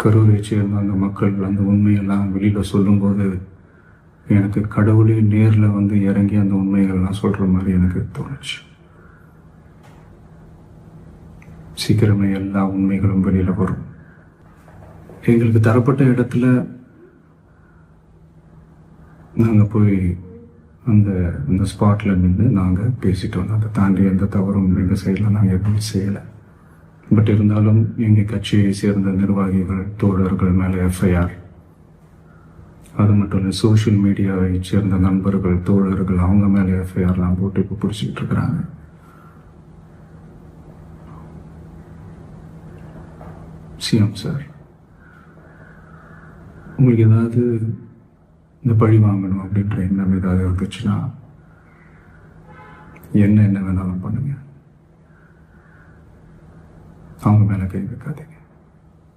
கரூரை சேர்ந்த அந்த மக்கள் அந்த உண்மையெல்லாம் வெளியில் சொல்லும்போது எனக்கு கடவுளே நேரில் வந்து இறங்கி அந்த உண்மைகள்லாம் சொல்கிற மாதிரி எனக்கு தோணுச்சு. சீக்கிரமே எல்லா உண்மைகளும் வெளியில் வரும். எங்களுக்கு தரப்பட்ட இடத்துல நாங்கள் போய் அந்த ஸ்பாட்டில் நின்று நாங்கள் பேசிட்டோம். அதை தாண்டி எந்த தவறும் எங்கள் சைடில் நாங்கள் எதுவும் செய்யலை. பட் இருந்தாலும் எங்கள் கட்சியை சேர்ந்த நிர்வாகிகள் தோழர்கள் மேலே எஃப்ஐஆர், அது மட்டும் இல்லை சோஷியல் மீடியாவை சேர்ந்த நண்பர்கள் தோழர்கள் அவங்க மேலே எஃப்ஐஆர்லாம் போட்டு இப்போ பிடிச்சிக்கிட்டு இருக்கிறாங்க. சிஎம் சார், உங்களுக்கு ஏதாவது இந்த பழி வாங்கணும் அப்படின்ற எண்ணம் ஏதாவது இருந்துச்சுன்னா என்ன வேணாலும் பண்ணுங்க. அவங்க மேலே கை வைக்காதீங்க.